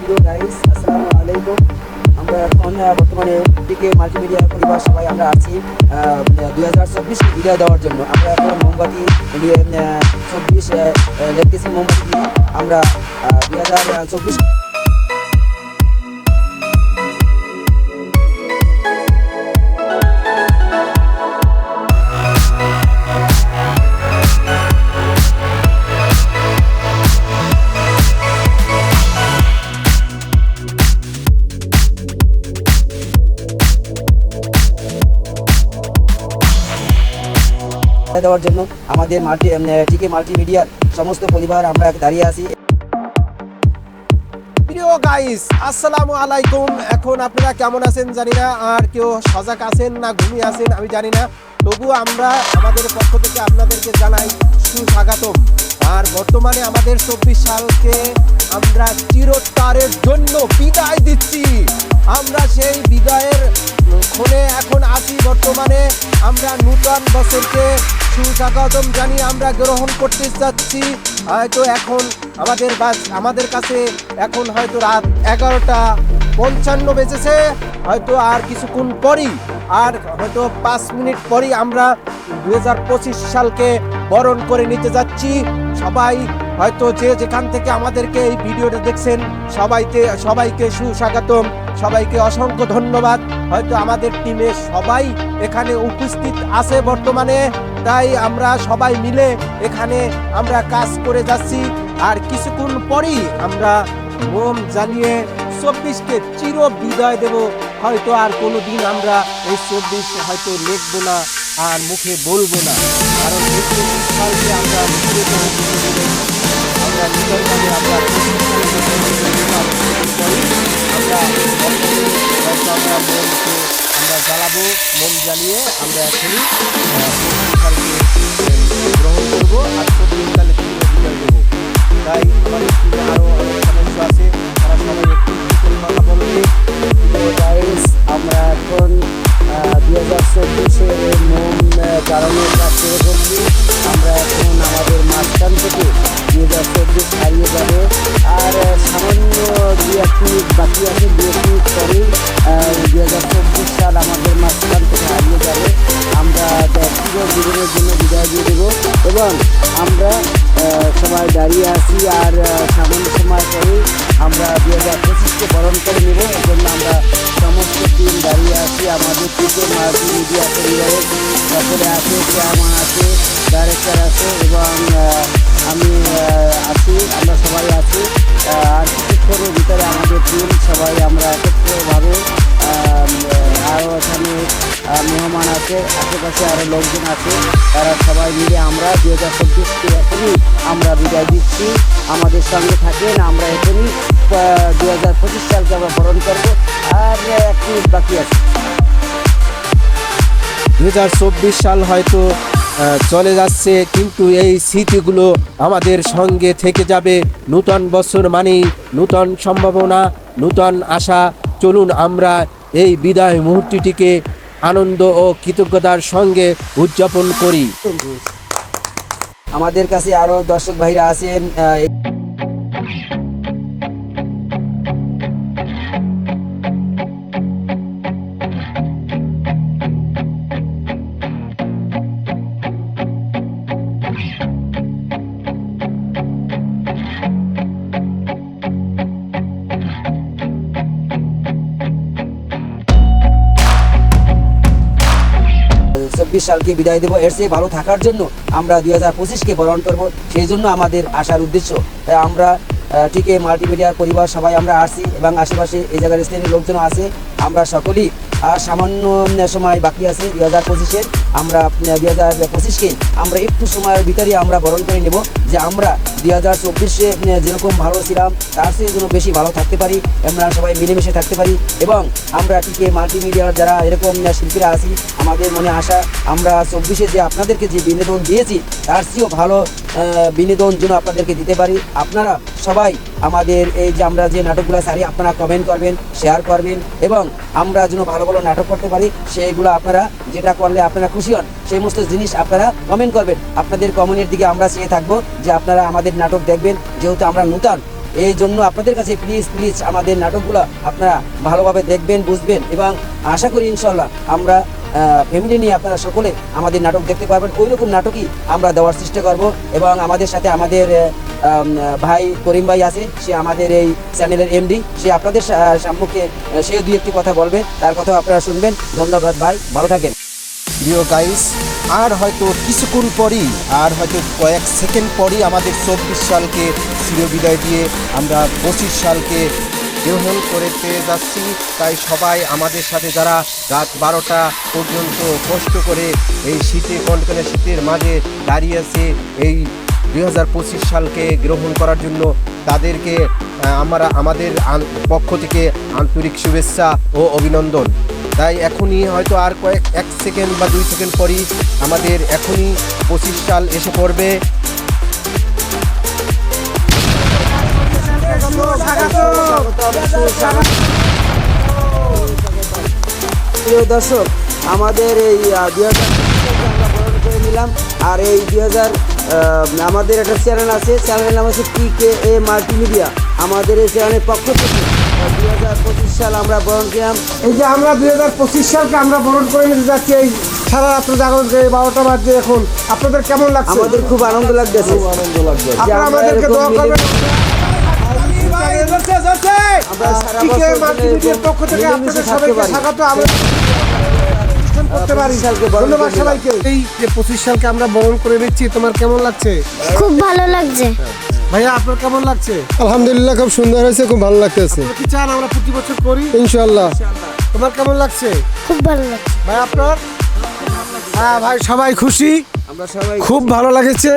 প্রিয় গাইস, আসসালামু আলাইকুম। আমরা এখন বর্তমানে টিকে মাল্টিমিডিয়া পরিবার সবাই আমরা আছি 2024 বিদায় দেওয়ার জন্য। আমরা এখন মোমবাতি নিয়ে 24 দেখতেছি, মোমবাতি দিয়ে আমরা 2024 দেওয়ার জন্য আমাদের টিকে মাল্টিমিডিয়ার সমস্ত পরিবার আমরা দাঁড়িয়ে আছি। প্রিয় গাইস, আসসালামু আলাইকুম। এখন আপনারা কেমন আছেন জানি না, আর কেউ সজাগ আছেন না ঘুমিয়ে আছেন আমি জানি না, তবুও আমরা আমাদের পক্ষ থেকে আপনাদেরকে জানাই সুস্বাগতম। আর বর্তমানে আমাদের 24 সালকে আমরা চিরতরের জন্য বিদায় দিচ্ছি। আমরা সেই বিদায়ের ক্ষণে এখন আছি। বর্তমানে আমরা নূতন বছরকে সুস্বাগতম জানিয়ে আমরা গ্রহণ করতে যাচ্ছি। হয়তো এখন আমাদের কাছে এখন হয়তো রাত 11:55 বেজেছে। হয়তো আর কিছুক্ষণ পরই, আর হয়তো 5 মিনিট পরই আমরা 2025 সালকে বরণ করে নিতে যাচ্ছি। সবাই হয়তো যে যেখান থেকে আমাদেরকে এই ভিডিওটা দেখছেন সবাইকে সুস্বাগতম, সবাইকে অসংখ্য ধন্যবাদ। হয়তো আমাদের টিমে সবাই এখানে উপস্থিত আছে বর্তমানে, তাই আমরা সবাই মিলে এখানে আমরা কাজ করে যাচ্ছি। আর কিছুক্ষণ পরই আমরা মোম জ্বালিয়ে 24কে চির বিদায় দেব। হয়তো আর কোনোদিন আমরা এই 24 হয়তো লিখবো না আর মুখে বলবো না, কারণ এই 24 সালকে আমরা নির্দিষ্টভাবে আমরা জ্বালাবো। মোম জ্বালিয়ে আমরা এখনই 24 সালকে গ্রহণ করবো আর 24 সালে বিদায় দেবো। তাই আমাদের টিমে আরও অনেক সদস্য আছে, তারা সবাই একটু করে কথা বলবে। গাইস, আমরা এখন 2024-এর মোম জ্বালানোর কাজ শুরু করছি। আমরা এখন আমাদের মাঝখান থেকে 2024 হারিয়ে যাবে, আর সামান্য 2-1 মিনিট বাকি আছে। 2 মিনিট পরেই 2024 সাল আমাদের মাঝখান থেকে হারিয়ে যাবে। আমরা চির জীবনের জন্য বিদায় দিয়ে দেবো এবং আমরা সবাই দাঁড়িয়ে আছি। আর সামান্য সময় পরেই আমরা 2025-কে বরণ করে নেব। এর জন্য আমরা সমস্ত টিম দাঁড়িয়ে আছি। আমাদের টিকে মাল্টিমিডিয়া পরিবারের সকলে আছে, চেয়ারম্যান আছে, ডাইরেক্টর আছে এবং আমি আছি। আমরা সবাই আছি। আর কিছুক্ষণের ভিতরে আমাদের টিম সবাই আমরা একত্রভাবে, আরও এখানে মেহমান আছে, আশেপাশে আরও লোকজন আছে, তারা সবাই মিলে আমরা 2024-কে এখনই আমরা বিদায় দিচ্ছি। আমাদের সঙ্গে থাকেন। আমরা এখনই 2025 সালকে আমরা বরণ করবো। আর 1 মিনিট বাকি আছে। 2024 সাল হয়তো চলে যাচ্ছে, কিন্তু এই স্মৃতিগুলো আমাদের সঙ্গে থেকে যাবে। নূতন বছর মানেই নূতন সম্ভাবনা, নূতন আশা। চলুন আমরা এই বিদায় মুহূর্তটিকে আনন্দ ও কৃতজ্ঞতার সঙ্গে উদযাপন করি। আমাদের কাছে আরও দর্শক ভাইরা আছেন। সালকে বিদায় দেবো। এর চেয়ে ভালো থাকার জন্য আমরা 2025-কে বরণ করব, সেই জন্য আমাদের আসার উদ্দেশ্য। তাই আমরা টিকে মাল্টিমিডিয়ার পরিবার সবাই আমরা আসছি এবং আশেপাশে এই জায়গার স্থানীয় লোকজন আছে। আমরা সকলেই আর সামান্য সময় বাকি আছে 2025-এর। আমরা 2025-কে আমরা একটু সময়ের ভিতরে আমরা বরণ করে নেব, যে আমরা 2024-এ যেরকম ভালো ছিলাম তার চেয়ে যেন বেশি ভালো থাকতে পারি, আমরা সবাই মিলেমিশে থাকতে পারি। এবং আমরা টিকে মাল্টিমিডিয়ার যারা এরকম শিল্পীরা আছি, আমাদের মনে আশা আমরা 24-এ যে আপনাদেরকে যে বিনোদন দিয়েছি তার চেয়েও ভালো বিনোদন যেন আপনাদেরকে দিতে পারি। আপনারা সবাই আমাদের এই যে আমরা যে নাটকগুলো সারি আপনারা কমেন্ট করবেন, শেয়ার করবেন এবং আমরা যেন ভালো ভালো নাটক করতে পারি সেইগুলো আপনারা যেটা করলে আপনারা খুশি হন সেই সমস্ত জিনিস আপনারা কমেন্ট করবেন। আপনাদের কমেন্টের দিকে আমরা চেয়ে থাকবো যে আপনারা আমাদের নাটক দেখবেন, যেহেতু আমরা নূতন এই জন্য আপনাদের কাছে প্লিজ আমাদের নাটকগুলো আপনারা ভালোভাবে দেখবেন, বুঝবেন এবং আশা করি ইনশাল্লাহ আমরা ফ্যামিলি নিয়ে আপনারা সকলে আমাদের নাটক দেখতে পারবেন। ওই রকম নাটকই আমরা দেওয়ার চেষ্টা করব এবং আমাদের সাথে আমাদের ভাই করিম ভাই আছে, সে আমাদের এই চ্যানেলের এমডি, সে আপনাদের সম্মুখে সে দুই একটি কথা বলবে, তার কথা আপনারা শুনবেন। ধন্যবাদ ভাই, ভালো থাকেন। প্রিয় গাইস, আর হয়তো কিছুক্ষণ পরই, আর হয়তো কয়েক সেকেন্ড পরই আমাদের 24 সালকে চিরবিদায় দিয়ে আমরা 25 সালকে গ্রহণ করতে যাচ্ছি। তাই সবাই আমাদের সাথে যারা রাত 12টা পর্যন্ত কষ্ট করে এই শীতে কনকনে শীতের মাঝে দাঁড়িয়েছে এই 2025 সালকে গ্রহণ করার জন্য, তাদেরকে আমরা আমাদের পক্ষ থেকে আন্তরিক শুভেচ্ছা ও অভিনন্দন। তাই এখনই হয়তো আর এক সেকেন্ড বা 2 সেকেন্ড পরই আমাদের এখনই 25 সাল এসে পড়বে। প্রিয় দর্শক, আমাদের এই 2000 আমরা বরণ করে নিলাম। আর এই 2000 আমাদের একটা চ্যানেল আছে, চ্যানেলের নাম হচ্ছে PKA মাল্টিমিডিয়া। আমাদের এই চ্যানেলের পক্ষ থেকে 2025 সাল আমরা বরণ করলাম। এই যে আমরা 2025 সালকে আমরা বরণ করে নিতে যাচ্ছি এই সারা রাত্র জাগরণ করে 12টা বাজে এখন। আপনাদের কেমন লাগছে? আমাদের খুব আনন্দ লাগতেছে। আপনারা আমাদেরকে দোয়া করবেন। আমরা সারা PKA বছর মাল্টিমিডিয়ার পক্ষ থেকে আপনাদের সবাইকে স্বাগত। আমরা করতে পারি। ধন্যবাদ সবাইকে। এই যে 25 সালকে আমরা বরণ করে নিচ্ছি, তোমার কেমন লাগছে? খুব ভালো লাগছে। ভাইয়া আপনার কেমন লাগছে? আলহামদুলিল্লাহ, খুব সুন্দর হয়েছে, খুব ভালো লাগতেছে। আপনি কি চান আমরা প্রতি বছর করি? ইনশাআল্লাহ। তোমার কেমন লাগছে? খুব ভালো লাগছে। ভাই আপনার? হ্যাঁ ভাই, সবাই খুশি, আমরা সবাই খুব ভালো লাগছে।